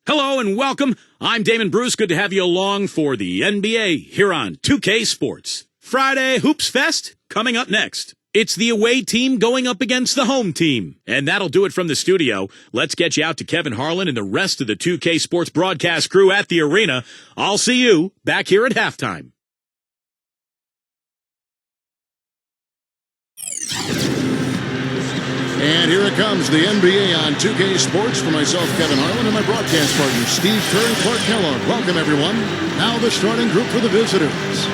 Hello and welcome. I'm Damon Bruce. Good to have you along for the NBA here on 2K Sports. Friday Hoops Fest coming up next. It's the away team going up against the home team. And that'll do it from the studio. Let's get you out to Kevin Harlan and the rest of the 2K Sports broadcast crew at the arena. I'll see you back here at halftime. And here it comes, the NBA on 2K Sports for myself, Kevin Harlan, and my broadcast partners, Steve Kerr and Clark Kellogg. Welcome, everyone. Now the starting group for the visitors.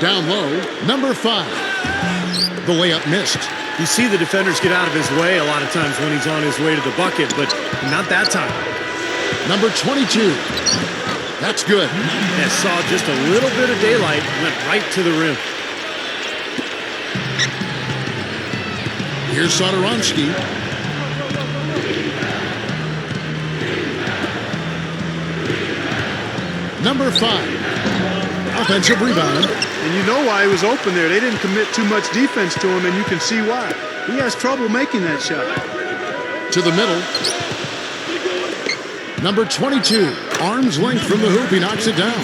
Down low, number 5. The layup missed. You see the defenders get out of his way a lot of times when he's on his way to the bucket, but not that time. Number 22. That's good. Yeah, saw just a little bit of daylight, went right to the rim. Here's Satoransky. Number 5. Offensive rebound. And you know why he was open there. They didn't commit too much defense to him, and you can see why. He has trouble making that shot. To the middle. Number 22. Arm's length from the hoop. He knocks it down.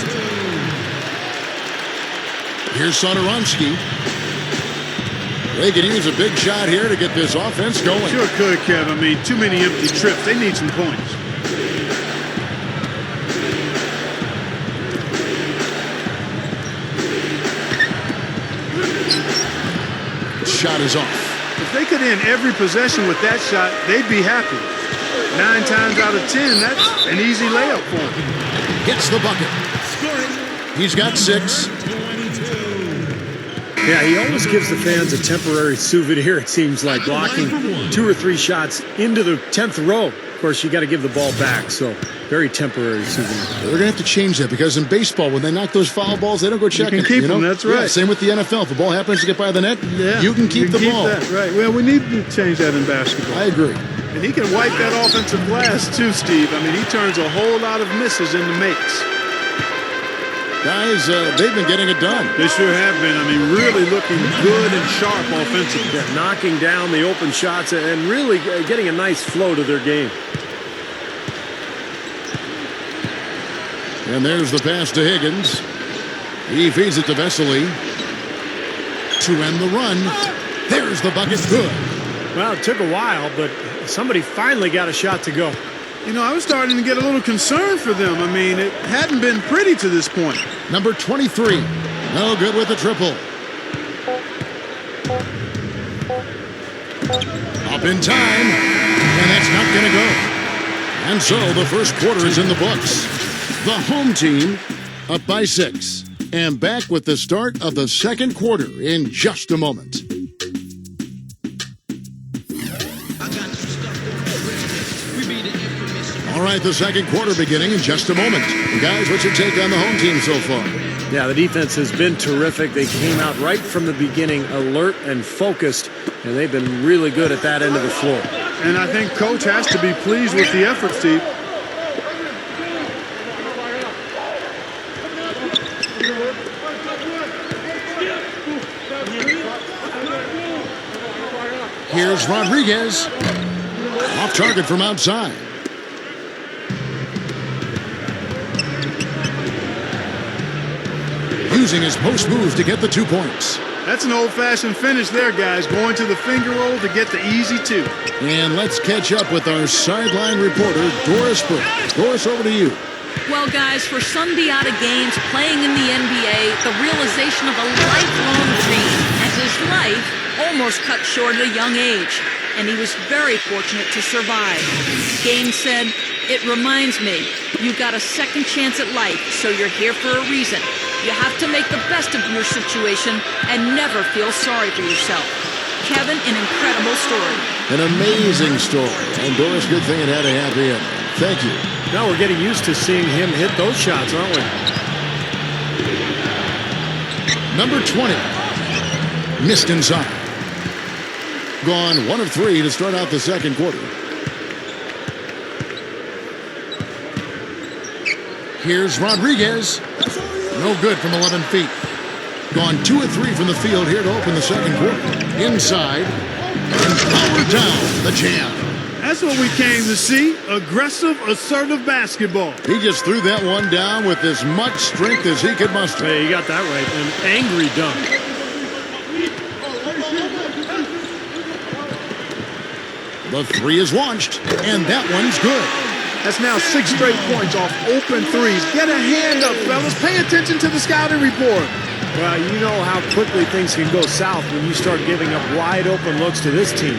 Here's Satoransky. They could use a big shot here to get this offense going. Sure could, Kev. I mean, too many empty trips. They need some points. Shot is off. If they could end every possession with that shot, they'd be happy. 9 times out of 10, that's an easy layup for him. Gets the bucket. He's got 6. Yeah, he almost gives the fans a temporary souvenir, it seems like, blocking 2 or 3 shots into the 10th row. Of course, you got to give the ball back, so very temporary souvenir. They're going to have to change that because in baseball, when they knock those foul balls, they don't go checking. You can keep them, that's right. Yeah, same with the NFL. If the ball happens to get by the net, you can keep the ball. That, right. Well, we need to change that in basketball. I agree. And he can wipe that offensive glass too, Steve. I mean, he turns a whole lot of misses into makes. Guys, they've been getting it done. They sure have been. I mean, really looking good and sharp offensively. Yeah, knocking down the open shots and really getting a nice flow to their game. And there's the pass to Higgins. He feeds it to Vesely. To end the run. There's the bucket. Good. Well, it took a while, but somebody finally got a shot to go. You know, I was starting to get a little concerned for them. I mean, it hadn't been pretty to this point. Number 23. No good with the triple. Up in time. And that's not going to go. And so the first quarter is in the books. The home team up by 6. And back with the start of the second quarter in just a moment. All right, the second quarter beginning in just a moment. Guys, what's your take on the home team so far? Yeah, the defense has been terrific. They came out right from the beginning, alert and focused, and they've been really good at that end of the floor. And I think Coach has to be pleased with the effort, Steve. Here's Rodriguez. Off target from outside. Using his post move to get the 2 points. That's an old-fashioned finish there, guys. Going to the finger roll to get the easy 2. And let's catch up with our sideline reporter, Doris Burke. Doris, over to you. Well, guys, for some Diatta Gaines playing in the NBA, the realization of a lifelong dream, and his life almost cut short at a young age, and he was very fortunate to survive. Gaines said, It reminds me, you got a second chance at life, so you're here for a reason. You have to make the best of your situation and never feel sorry for yourself. Kevin, an incredible story. An amazing story. And Doris, good thing it had a happy end. Thank you. Now we're getting used to seeing him hit those shots, aren't we? Number 20. Missed inside. Gone 1 of 3 to start out the second quarter. Here's Rodriguez. No good from 11 feet. Gone 2 of 3 from the field here to open the second quarter. Inside. And powered down the jam. That's what we came to see. Aggressive, assertive basketball. He just threw that one down with as much strength as he could muster. Hey, you got that right. An angry dunk. The 3 is launched, and that one's good. That's now 6 straight points off open threes. Get a hand up, fellas. Pay attention to the scouting report. Well, you know how quickly things can go south when you start giving up wide open looks to this team.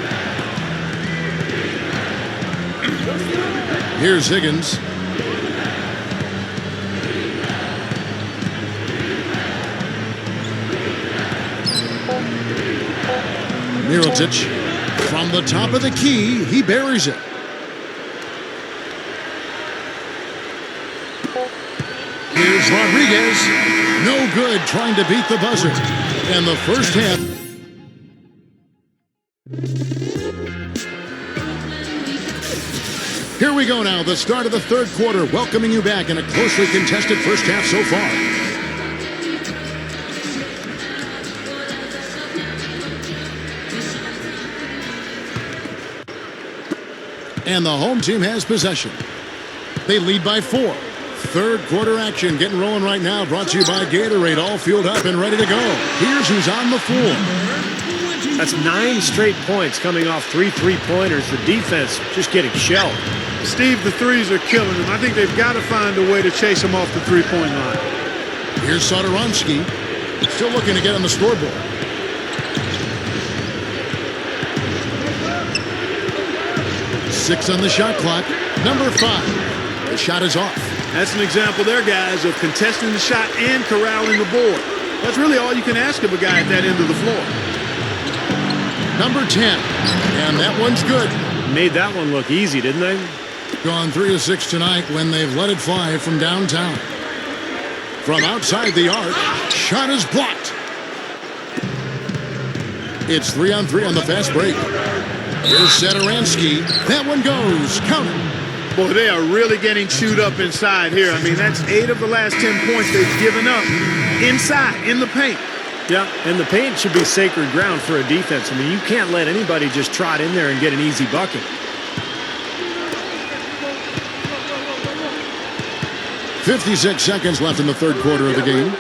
Here's Higgins. Mirotic from the top of the key, he buries it. Here's Rodriguez. No good trying to beat the buzzer. And the first half. Here we go now, the start of the third quarter, welcoming you back in a closely contested first half so far. And the home team has possession. They lead by 4. Third quarter action getting rolling right now, brought to you by Gatorade, all fueled up and ready to go. Here's who's on the floor. That's 9 straight points coming off 3 3-pointers. The defense just getting shelled. Steve, the threes are killing them. I think they've got to find a way to chase them off the three-point line. Here's Satoransky, still looking to get on the scoreboard. Six on the shot clock. Number 5. The shot is off. That's an example there, guys, of contesting the shot and corralling the board. That's really all you can ask of a guy at that end of the floor. Number 10. And that one's good. Made that one look easy, didn't they? Gone 3 of 6 tonight when they've let it fly from downtown. From outside the arc, shot is blocked. It's 3 on 3 on the fast break. Here's Satoransky. That one goes. Count it. Boy, they are really getting chewed up inside here. I mean, that's 8 of the last 10 points they've given up inside, in the paint. Yeah, and the paint should be sacred ground for a defense. I mean, you can't let anybody just trot in there and get an easy bucket. .56 seconds left in the third quarter of the game.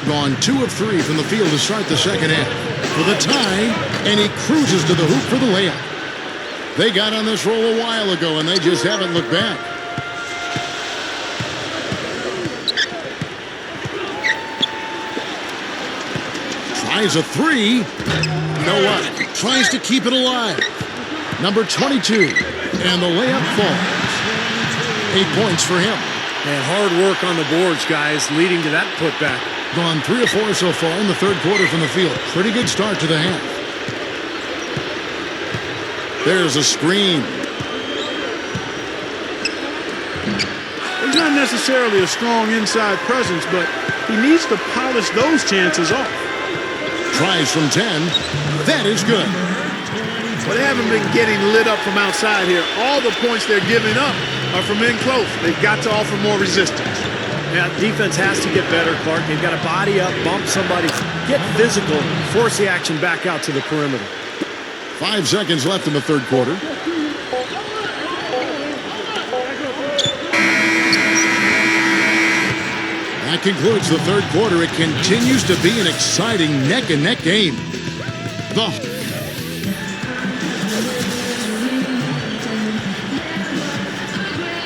Gone 2 of 3 from the field to start the second half. For the tie, and he cruises to the hoop for the layup. They got on this roll a while ago, and they just haven't looked back. Tries a 3. You know what? Tries to keep it alive. Number 22. And the layup falls. 8 points for him. And hard work on the boards, guys, leading to that putback. Gone 3 of 4 so far in the third quarter from the field. Pretty good start to the half. There's a screen. He's not necessarily a strong inside presence, but he needs to polish those chances off. Tries from 10. That is good. But they haven't been getting lit up from outside here. All the points they're giving up are from in close. They've got to offer more resistance. Yeah, defense has to get better, Clark. They've got to body up, bump somebody, get physical, force the action back out to the perimeter. 5 seconds left in the third quarter. That concludes the third quarter. It continues to be an exciting neck-and-neck game.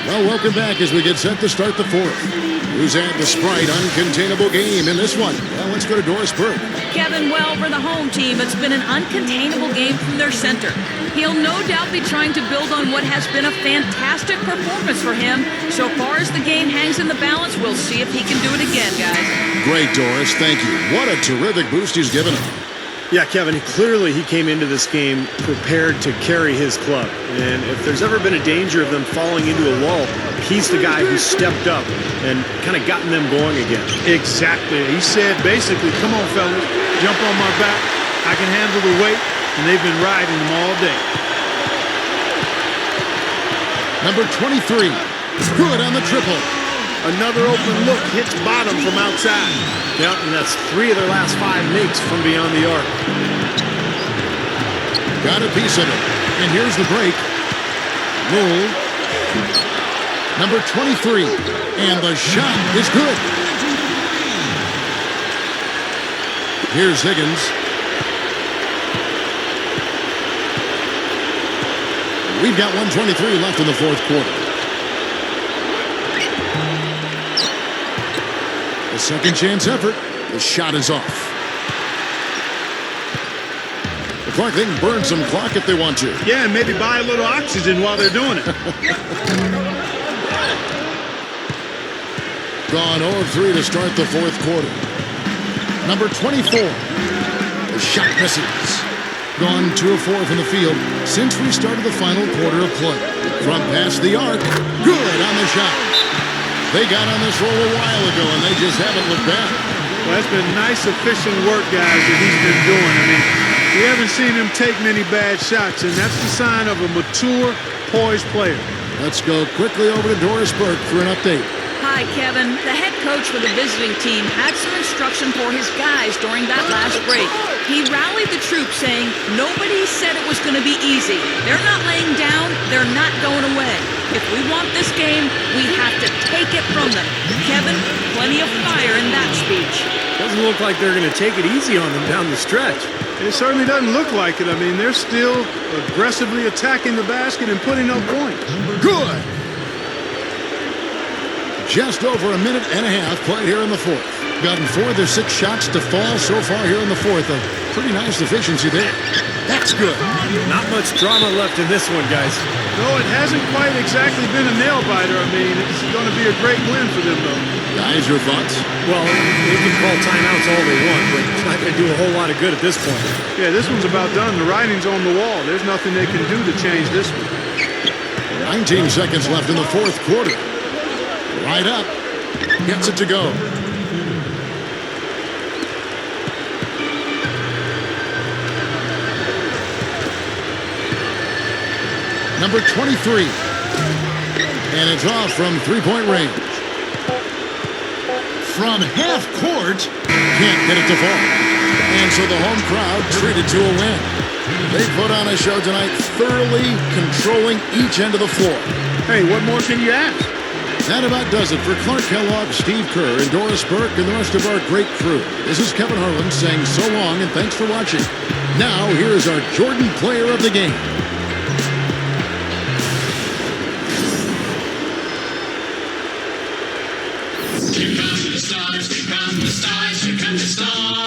Well, welcome back as we get set to start the fourth. Who's had the Sprite uncontainable game in this one? Well, let's go to Doris Burke. Kevin, well, for the home team, it's been an uncontainable game from their center. He'll no doubt be trying to build on what has been a fantastic performance for him. So far as the game hangs in the balance, we'll see if he can do it again, guys. Great, Doris. Thank you. What a terrific boost he's given him. Yeah, Kevin, clearly he came into this game prepared to carry his club. And if there's ever been a danger of them falling into a lull, he's the guy who stepped up and kind of gotten them going again. Exactly. He said basically, come on, fellas, jump on my back. I can handle the weight, and they've been riding him all day. Number 23, good on the triple. Another open look, hits bottom from outside. Yep, and that's 3 of their last 5 makes from beyond the arc. Got a piece of it. And here's the break. Rule. Number 23. And the shot is good. Here's Higgins. We've got 1:23 left in the fourth quarter. A second chance effort. The shot is off. The Clark, they can burn some clock if they want to. Yeah, and maybe buy a little oxygen while they're doing it. Gone 0 of 3 to start the fourth quarter. Number 24. The shot misses. Gone 2 of 4 from the field since we started the final quarter of play. From past the arc. Good on the shot. They got on this roll a while ago, and they just haven't looked back. Well, that's been nice, efficient work, guys, that he's been doing. I mean, we haven't seen him take many bad shots, and that's the sign of a mature, poised player. Let's go quickly over to Doris Burke for an update. Hi, Kevin. The head coach for the visiting team had some instruction for his guys during that last break. He rallied the troops saying, nobody said it was going to be easy. They're not laying down. They're not going away. If we want this game, we have to take it from them. Kevin, plenty of fire in that speech. Doesn't look like they're going to take it easy on them down the stretch. It certainly doesn't look like it. I mean, they're still aggressively attacking the basket and putting up points. Good. Just over a minute and a half played here in the fourth. Gotten 4 of their 6 shots to fall so far here in the fourth. A pretty nice efficiency there. That's good. Not much drama left in this one, guys. No, it hasn't quite exactly been a nail-biter. I mean, it's going to be a great win for them, though. Guys, your thoughts? Well, they can call timeouts all they want, but it's not going to do a whole lot of good at this point. Yeah, this one's about done. The writing's on the wall. There's nothing they can do to change this one. 19 seconds left in the fourth quarter. Right up. Gets it to go. Number 23. And it's off from three-point range. From half court. Can't get it to fall. And so the home crowd treated to a win. They put on a show tonight, thoroughly controlling each end of the floor. Hey, what more can you ask? That about does it for Clark Kellogg, Steve Kerr, and Doris Burke, and the rest of our great crew. This is Kevin Harlan saying so long and thanks for watching. Now, here is our Jordan Player of the Game. Here come the stars, here come the stars, here come the stars.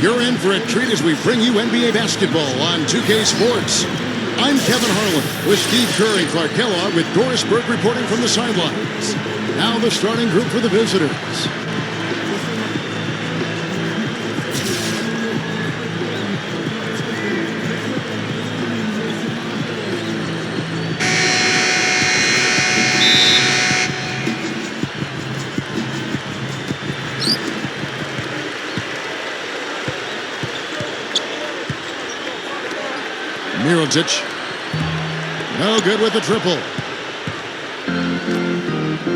You're in for a treat as we bring you NBA basketball on 2K Sports. I'm Kevin Harlan with Steve Kerr and Clark Kellogg with Doris Burke reporting from the sidelines. Now the starting group for the visitors. Mirotic. No good with the triple.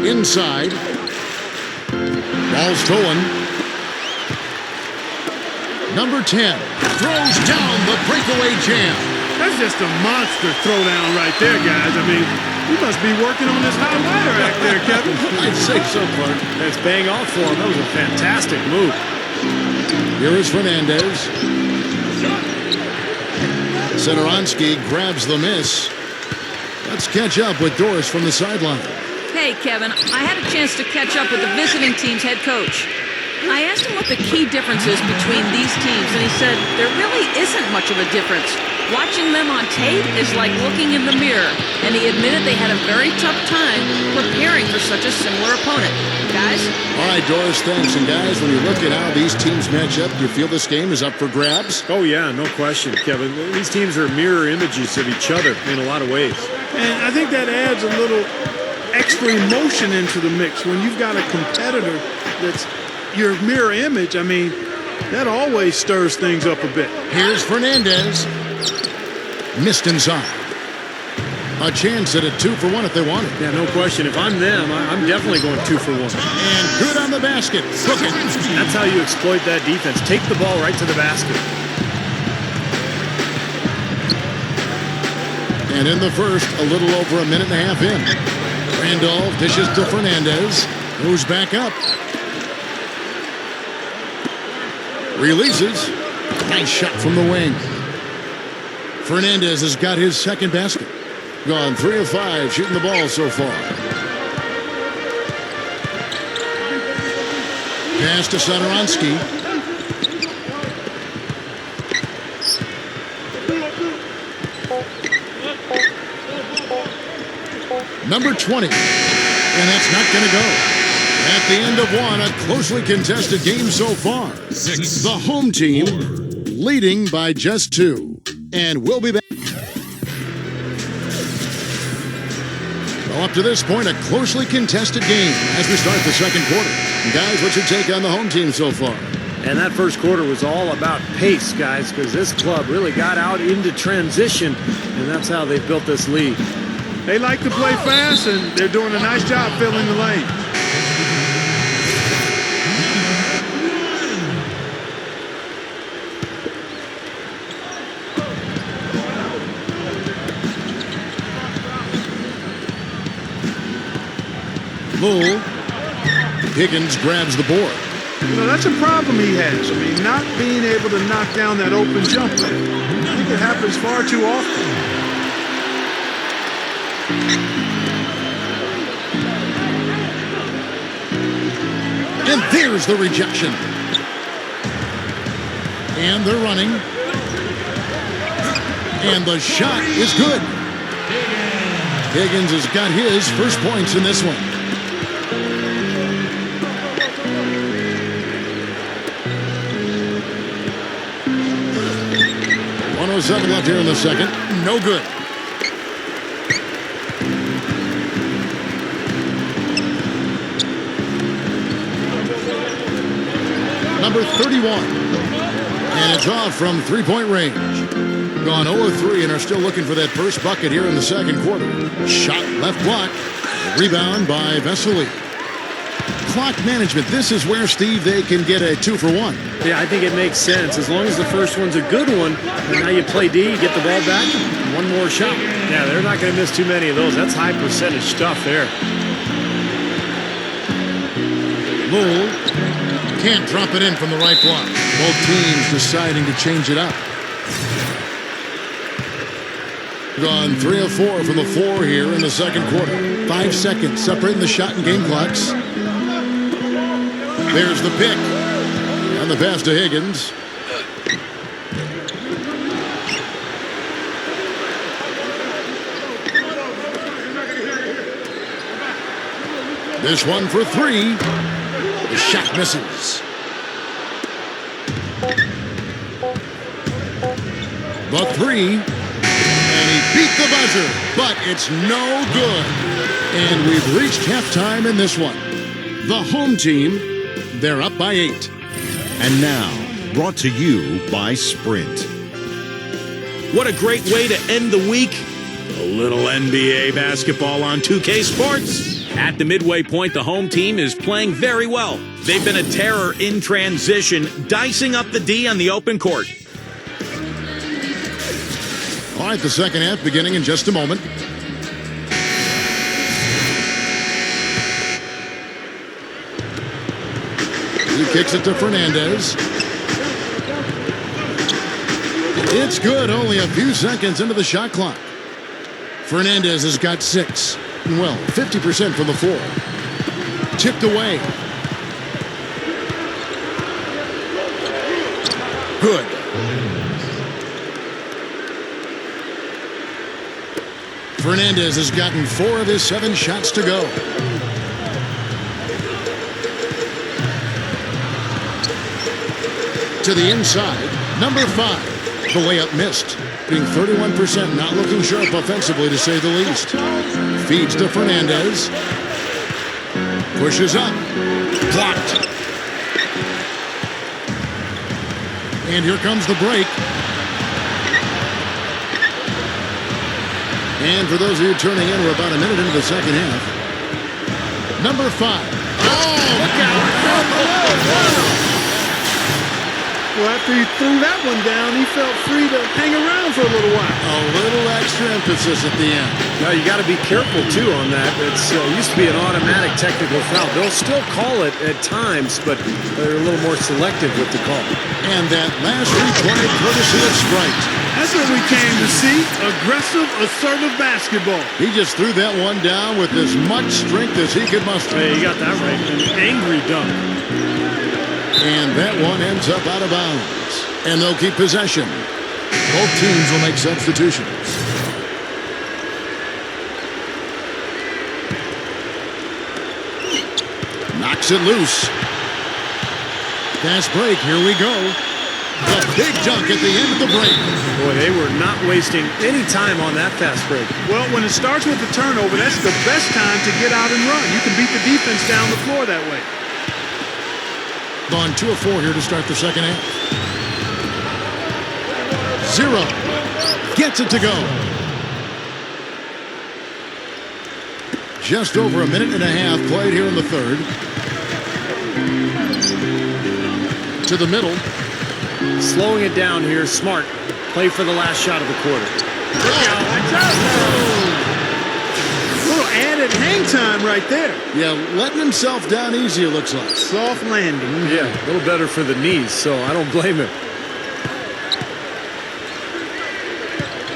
Inside. Ball's stolen. Number 10 throws down the breakaway jam. That's just a monster throwdown right there, guys. I mean, you must be working on this high wire act there, Kevin. I'd say so, Clark. That's paying off for him. That was a fantastic move. Here is Fernandez. Satoransky grabs the miss. Let's catch up with Doris from the sideline. Hey, Kevin, I had a chance to catch up with the visiting team's head coach. I asked him what the key difference is between these teams, and he said there really isn't much of a difference. Watching them on tape is like looking in the mirror, and he admitted they had a very tough time preparing for such a similar opponent. Guys? All right, Doris, thanks. And guys, when you look at how these teams match up, do you feel this game is up for grabs? Oh, yeah, no question, Kevin. These teams are mirror images of each other in a lot of ways. And I think that adds a little extra emotion into the mix when you've got a competitor that's your mirror image. I mean, that always stirs things up a bit. Here's Fernandez. Missed inside. A chance at a 2-for-1 if they want it. Yeah, no question. If I'm them, I'm definitely going 2 for 1. And good on the basket. Book it. That's how you exploit that defense. Take the ball right to the basket. And in the first, a little over a minute and a half in. Randolph dishes to Fernandez. Moves back up. Releases. Nice shot from the wing. Fernandez has got his second basket. Gone 3 of 5 shooting the ball so far. Pass to Satoransky. Number 20. And that's not going to go. At the end of one, a closely contested game so far. The home team leading by just 2. And we'll be back. Well, up to this point, a closely contested game as we start the second quarter. Guys, what's your take on the home team so far? And that first quarter was all about pace, guys, because this club really got out into transition, and that's how they built this lead. They like to play fast, and they're doing a nice job filling the lane. Bull. Higgins grabs the board. You know, that's a problem he has. I mean, not being able to knock down that open jumper. I think it happens far too often. And there's the rejection. And they're running. And the shot is good. Higgins has got his first points in this one. 107 left here in the second. No good. Number 31. And it's off from three-point range. Gone 0-3 and are still looking for that first bucket here in the second quarter. Shot left block. Rebound by Vesely. Clock management. This is where, Steve, they can get a 2 for 1. Yeah, I think it makes sense. As long as the first one's a good one, and now you play D, you get the ball back, one more shot. Yeah, they're not going to miss too many of those. That's high percentage stuff there. Bull can't drop it in from the right block. Both teams deciding to change it up. Gone 3 of 4 from the floor here in the second quarter. 5 seconds separating the shot and game clocks. There's the pick. And the pass to Higgins. This one for three. The shot misses. The three. And he beat the buzzer, but it's no good. And we've reached halftime in this one. The home team, they're up by 8. And now, brought to you by Sprint. What a great way to end the week. A little NBA basketball on 2K Sports. At the midway point, the home team is playing very well. They've been a terror in transition, dicing up the D on the open court. All right, the second half beginning in just a moment. He kicks it to Fernandez. It's good, only a few seconds into the shot clock. Fernandez has got 6. Well, 50% from the floor. Tipped away. Good. Fernandez has gotten 4 of his 7 shots to go. To the inside, number 5. The layup missed, being 31%, not looking sharp offensively to say the least. Feeds to Fernandez. Pushes up. Blocked. And here comes the break. And for those of you turning in, we're about a minute into the second half. Number 5. Oh, look out. Well, after he threw that one down, he felt free to hang around for a little while. A little extra emphasis at the end. Now, you got to be careful, too, on that. It used to be an automatic technical foul. They'll still call it at times, but they're a little more selective with the call. And that last replay courtesy of Sprite. That's what we came to see. Aggressive, assertive basketball. He just threw that one down with as much strength as he could muster. Hey, you got that right. An angry dunk. And that one ends up out of bounds. And they'll keep possession. Both teams will make substitutions. Knocks it loose. Fast break, here we go. The big dunk at the end of the break. Boy, they were not wasting any time on that fast break. Well, when it starts with the turnover, that's the best time to get out and run. You can beat the defense down the floor that way. On 2 of 4 here to start the second half. 0. Gets it to go. Just over a minute and a half played here in the third. To the middle. Slowing it down here, smart. Play for the last shot of the quarter. Little added hang time right there. Yeah, letting himself down easy, it looks like. Soft landing. Yeah, a little better for the knees, so I don't blame him.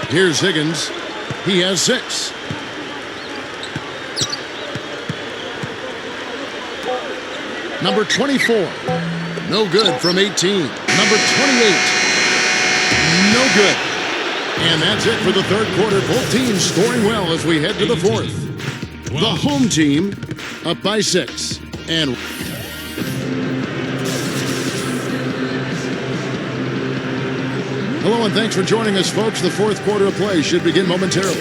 Here's Higgins. He has 6. Number 24. No good from 18. Number 28. No good. And that's it for the third quarter. Both teams scoring well as we head to the fourth. The home team up by 6. And hello and thanks for joining us, folks. The fourth quarter of play should begin momentarily.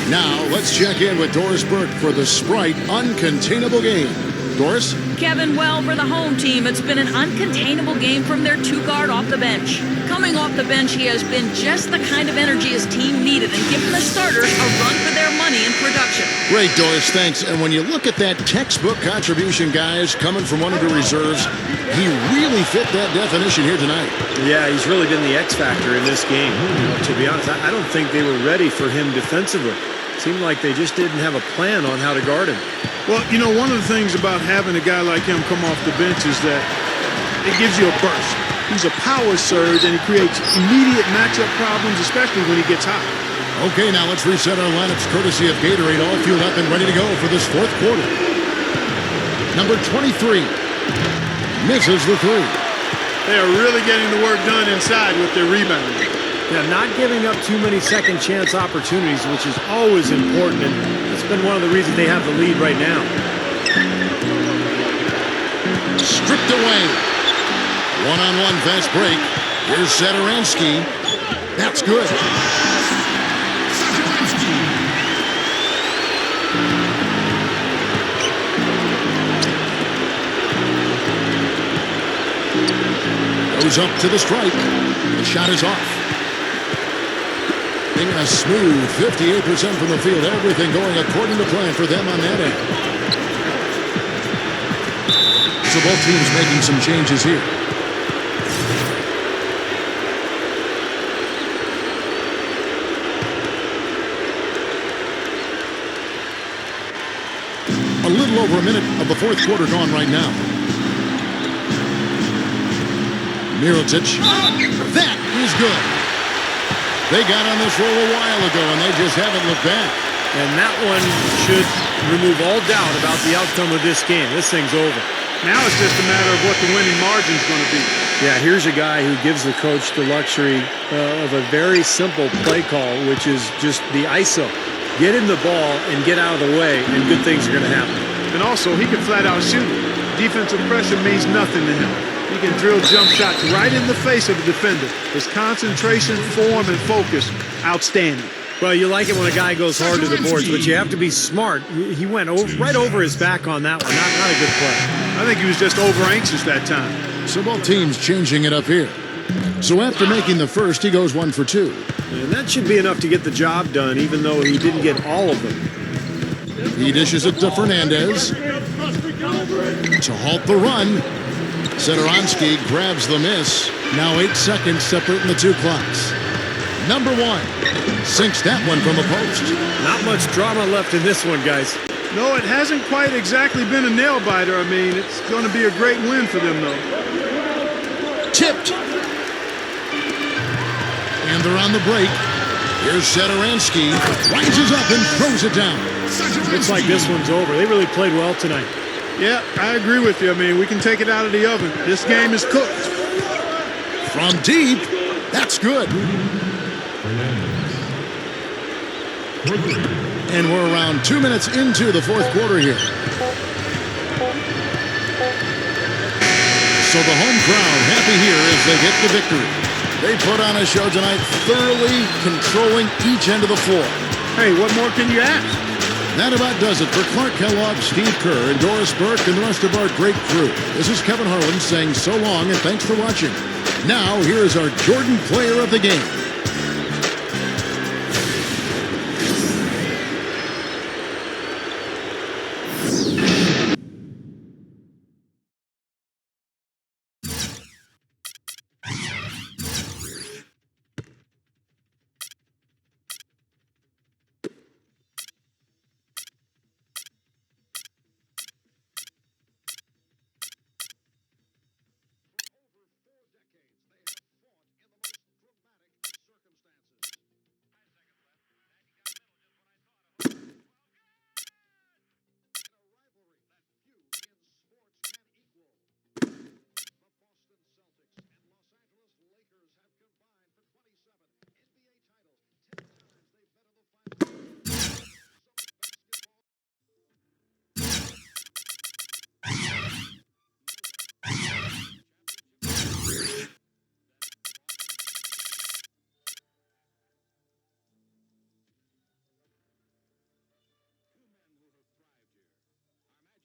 Now, let's check in with Doris Burke for the Sprite Uncontainable Game. Doris? Kevin, well, for the home team, it's been an uncontainable game from their 2-guard off the bench. Coming off the bench, he has been just the kind of energy his team needed and given the starters a run for their money in production. Great, Doris, thanks. And when you look at that textbook contribution, guys, coming from one of the reserves, he really fit that definition here tonight. Yeah, he's really been the X factor in this game. To be honest, I don't think they were ready for him defensively. Seemed like they just didn't have a plan on how to guard him. Well, you know, one of the things about having a guy like him come off the bench is that it gives you a burst. He's a power surge, and he creates immediate matchup problems, especially when he gets hot. Okay, now let's reset our lineups courtesy of Gatorade, all fueled up and ready to go for this fourth quarter. Number 23 misses the 3. They are really getting the work done inside with their rebounding. Yeah, not giving up too many second chance opportunities, which is always important, and it's been one of the reasons they have the lead right now. Stripped away. One-on-one fast break. Here's Satoransky. That's good. Goes up to the strike. The shot is off. Being a smooth 58% from the field. Everything going according to plan for them on that end. So both teams making some changes here. A little over a minute of the fourth quarter gone right now. Mirotic. That is good. They got on this roll a while ago, and they just haven't looked back. And that one should remove all doubt about the outcome of this game. This thing's over. Now it's just a matter of what the winning margin is going to be. Yeah, here's a guy who gives the coach the luxury of a very simple play call, which is just the ISO. Get him the ball and get out of the way, and good things are going to happen. And also, he can flat out shoot. Defensive pressure means nothing to him. He can drill jump shots right in the face of the defender. His concentration, form, and focus, outstanding. Well, you like it when a guy goes hard to the boards, but you have to be smart. He went right over his back on that one. Not a good play. I think he was just over anxious that time. So both teams changing it up here. So after making the first, he goes 1 for 2. And that should be enough to get the job done, even though he didn't get all of them. He dishes it to Fernandez. To halt the run. Satoransky grabs the miss. Now 8 seconds separating the two clocks. Number 1 sinks that one from the post. Not much drama left in this one, guys. No, it hasn't quite exactly been a nail-biter. I mean, it's going to be a great win for them, though. Tipped. And they're on the break. Here's Satoransky. Rises up and throws it down. Looks like this one's over. They really played well tonight. Yeah, I agree with you. I mean, we can take it out of the oven. This game is cooked. From deep. That's good. And we're around 2 minutes into the fourth quarter here. So the home crowd happy here as they get the victory. They put on a show tonight, thoroughly controlling each end of the floor. Hey, what more can you ask? That about does it for Clark Kellogg, Steve Kerr, and Doris Burke, and the rest of our great crew. This is Kevin Harlan saying so long and thanks for watching. Now, here is our Jordan Player of the Game.